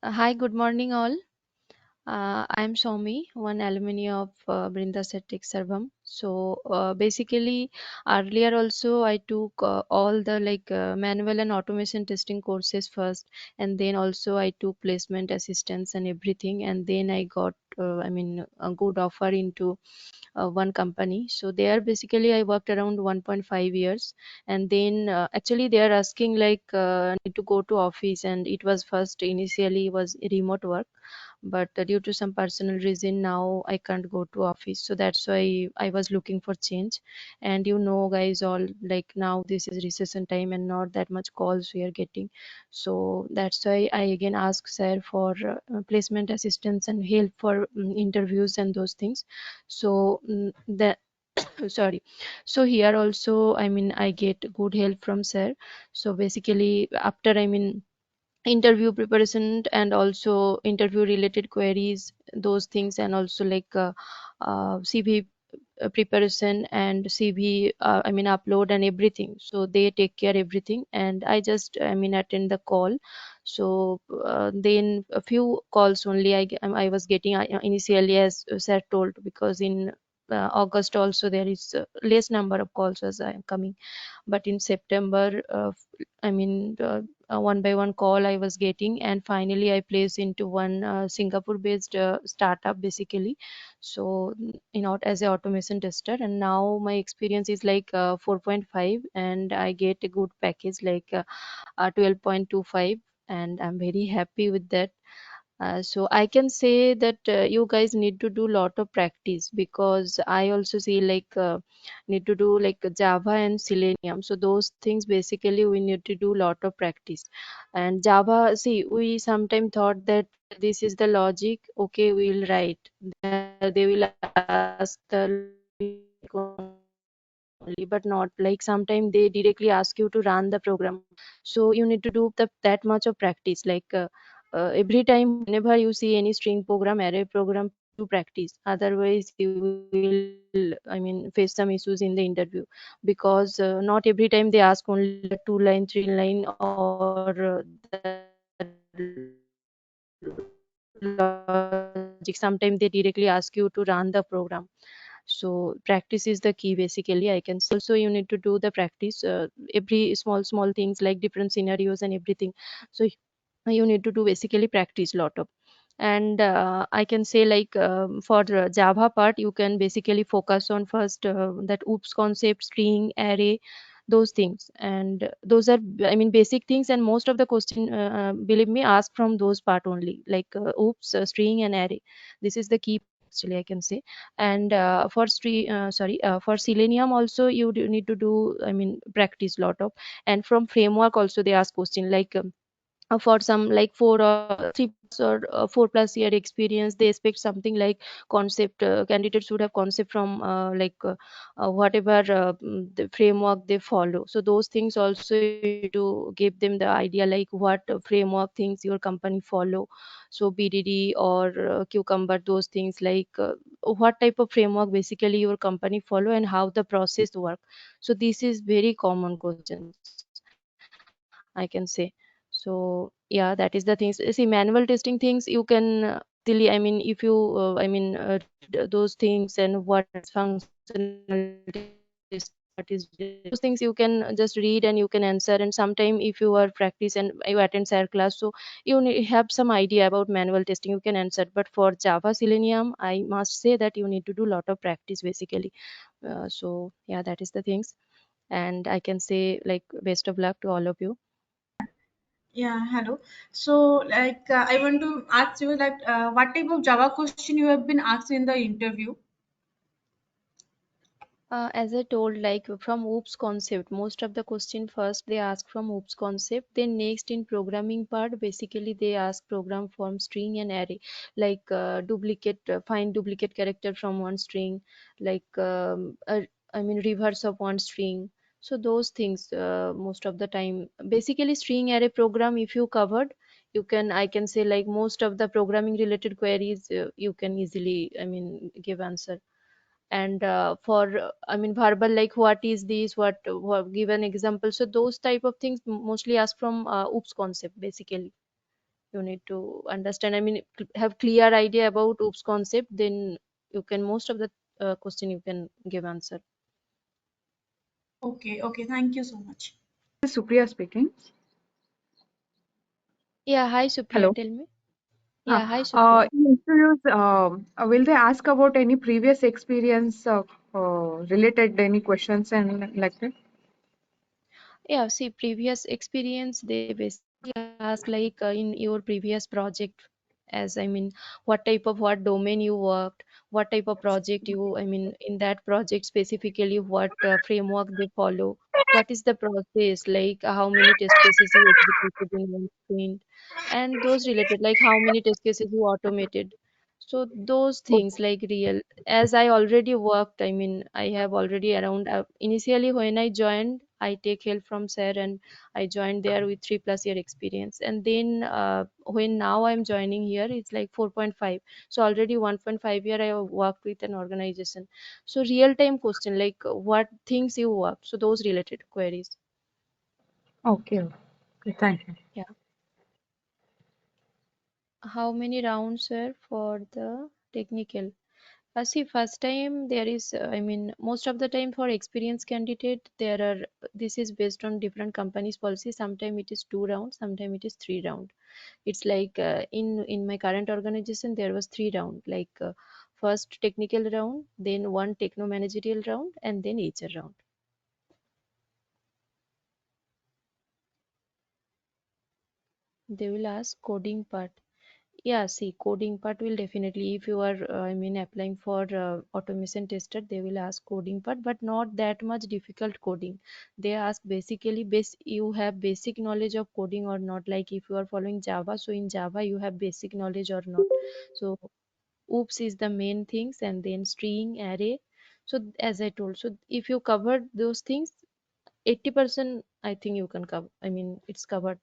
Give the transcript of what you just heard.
Hi, good morning, all. I'm Somi, one alumni of Brinda's at TechSarvam. Basically, earlier also I took all the manual and automation testing courses first, and then also I took placement assistance and everything, and then I got a good offer into one company. So there basically I worked around 1.5 years, and then actually they are asking need to go to office, and it was first initially was remote work, but due to some personal reason now I can't go to office, so that's why I was looking for change. And guys, all like now this is recession time and not that much calls we are getting, so that's why I again ask sir for placement assistance and help for interviews and those things. That sorry. So here also I get good help from sir. So basically after interview preparation and also interview related queries, those things, and also CV preparation and CV upload and everything, so they take care everything, and I just attend the call. Then a few calls only I was getting initially, as sir told, because in August also there is less number of calls as I am coming, but in September one by one call I was getting, and finally I placed into one Singapore based startup basically. So not as a automation tester, and now my experience is 4.5, and I get a good package 12.25, and I'm very happy with that. So I can say that you guys need to do lot of practice, because I also see need to do like Java and Selenium. So those things basically we need to do lot of practice. And Java, see, we sometimes thought that this is the logic. Okay, we'll write. They will ask the logic only, but not like sometimes they directly ask you to run the program. So you need to do that much of practice. Every time whenever you see any string program, array program, to practice, otherwise you will face some issues in the interview, because not every time they ask only the 2 line 3 line or logic. Sometimes they directly ask you to run the program. So practice is the key basically, I can say. Also you need to do the practice, every small things like different scenarios and everything. So you need to do basically practice lot of. And I can say for the Java part, you can basically focus on first that oops concept, string, array, those things, and those are basic things, and most of the question, believe me, ask from those part only, oops, string and array. This is the key actually, I can say. And for Selenium also you need to do practice lot of. And from framework also they ask question for some like 4 or 3 plus or 4 plus year experience, they expect something like concept, candidates should have concept from whatever the framework they follow. So those things also you need to give them the idea like what framework things your company follow. So BDD or cucumber, those things what type of framework basically your company follow and how the process work. So this is very common questions, I can say. So yeah, that is the things. See, manual testing things you can easily, if you read those things and what is functional testing, what is those things you can just read and you can answer. And sometime if you are practice and you attend SAR class, so have some idea about manual testing, you can answer. But for Java Selenium, I must say that you need to do lot of practice basically. So yeah, that is the things. And I can say like best of luck to all of you. Yeah, hello. So, I want to ask you, what type of Java question you have been asked in the interview? As I told, like from OOPS concept, most of the question first they ask from OOPS concept. Then next in programming part, basically they ask program from string and array, find duplicate character from one string, like reverse of one string. So those things most of the time, basically string array program. If you covered, I can say like most of the programming related queries you can easily give answer. And for verbal, like what is this, what give an example. So those type of things mostly ask from oops concept basically. You need to understand, I mean, have clear idea about oops concept, then you can most of the question you can give answer. Okay, okay. Thank you so much. This is Supriya speaking. Yeah, hi Supriya, Hello. tell me. Uh, Yeah, hi Supriya. in interviews, will they ask about any previous experience related any questions and like that? Yeah, see, previous experience, they basically ask like in your previous project, as I mean, what type of what domain you worked, what type of project you, I mean, in that project specifically, what framework they follow, what is the process, like how many test cases you executed in one sprint, and those related, like how many test cases you automated. So those things like real, as I already worked, I mean, I have already around initially when I joined, I take help from sir and I joined there with 3+ year experience. And then when now I'm joining here, it's like 4.5. So already 1.5 year I have worked with an organization. So real time question like what things you work. So those related queries. Okay. Okay. Thank you. Yeah. How many rounds were for the technical? See, first time there is, I mean, most of the time for experienced candidate, there are, this is based on different companies' policy. Sometimes it is 2 rounds, sometimes it is 3 round. It's like in my current organization, there was 3 round, like first technical round, then one techno managerial round, and then HR round. They will ask coding part. Yeah, see, coding part will definitely, if you are, I mean, applying for automation tester, they will ask coding part, but not that much difficult coding. They ask basically, you have basic knowledge of coding or not. Like if you are following Java, so in Java you have basic knowledge or not. So oops is the main things, and then string, array. So as I told, so if you covered those things, 80% I think you can cover. I mean, it's covered.